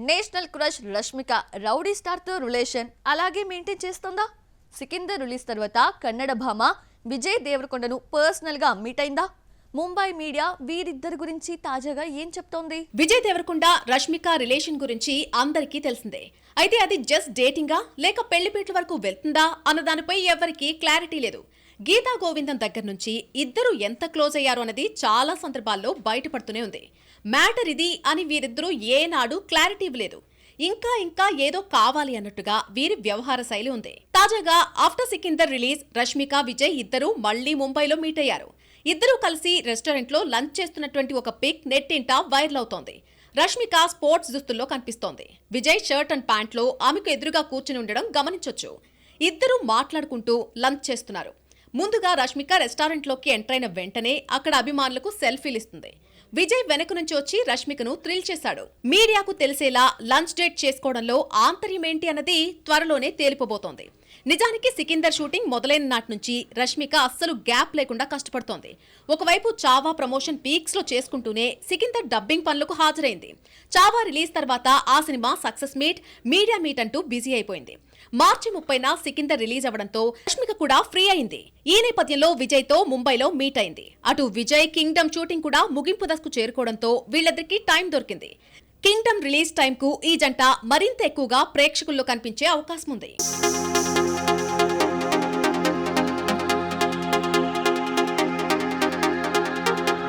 National crush Rashmika rowdy star తో relation అలాగే maintain చేస్తుందా? సికిందర్ రిలీజ్ తర్వాత కన్నడ భామ విజయ్ దేవరకొండను పర్సనల్ గా మీట్ అయిందా? ముంబై మీడియా వీరిద్దరి గురించి తాజాగా ఏం చెప్తోంది? విజయ్ దేవరకొండ రష్మిక రిలేషన్ గురించి అందరికీ తెలిసిందే. అయితే అది జస్ట్ డేటింగా లేక పెళ్లిపీట్ల వరకు వెళ్తుందా అన్న దానిపై ఎవరికీ క్లారిటీ లేదు. గీతా గోవిందం దగ్గర నుంచి ఇద్దరు ఎంత క్లోజ్ అయ్యారు అన్నది చాలా సందర్భాల్లో బయటపడుతూనే ఉంది. మ్యాటర్ ఇది అని వీరిద్దరూ ఏనాడు క్లారిటీ ఇవ్వలేదు. ఇంకా ఏదో కావాలి అన్నట్టుగా వీరి వ్యవహార శైలి ఉంది. తాజాగా ఆఫ్టర్ సికిందర్ రిలీజ్ రష్మిక విజయ్ ఇద్దరు మళ్లీ ముంబైలో మీట్ అయ్యారు. ఇద్దరూ కలిసి రెస్టారెంట్ లో లంచ్ చేస్తున్నటువంటి ఒక పిక్ నెట్టింట వైరల్ అవుతోంది. రష్మిక స్పోర్ట్స్ దుస్తుల్లో కనిపిస్తోంది. విజయ్ షర్ట్ అండ్ ప్యాంట్ లో ఆమెకు ఎదురుగా కూర్చుని ఉండడం గమనించొచ్చు. ఇద్దరూ మాట్లాడుకుంటూ లంచ్ చేస్తున్నారు. ముందుగా రష్మిక రెస్టారెంట్ లోకి ఎంటర్ అయిన వెంటనే అక్కడ అభిమానులకు సెల్ఫీలు ఇస్తుంది. విజయ్ వెనక నుంచి వచ్చి రష్మికను థ్రిల్ చేశాడు. మీడియాకు తెలిసేలా లంచ్ డేట్ చేసుకోవడంలో ఆంతర్యమేంటి అన్నది త్వరలోనే తేలిపోబోతోంది. నిజానికి సికిందర్ షూటింగ్ మొదలైన నాటి నుంచి రష్మిక అస్సలు గ్యాప్ లేకుండా కష్టపడుతోంది. ఒకవైపు చావా ప్రమోషన్ పీక్స్ లో చేసుకుంటూనే సికిందర్ డబ్బింగ్ పనులకు హాజరైంది. చావా రిలీజ్ తర్వాత ఆ cinema success meet, media meet అంటూ బిజీ అయిపోయింది. మార్చి 30న సికిందర్ రిలీజ్ అవ్వడంతో రష్మిక కూడా ఫ్రీ అయింది. ఈ నేపథ్యంలో విజయ్ తో ముంబైలో మీట్ అయింది. అటు విజయ్ కింగ్డమ్ షూటింగ్ కూడా ముగింపు దశకు చేరుకోవడంతో వీళ్ళిద్దరికీ టైం దొరికింది. కింగ్డమ్ రిలీజ్ టైంకు ఈ జంట మరింత ఎక్కువగా ప్రేక్షకుల్లో కనిపించే అవకాశం ఉంది.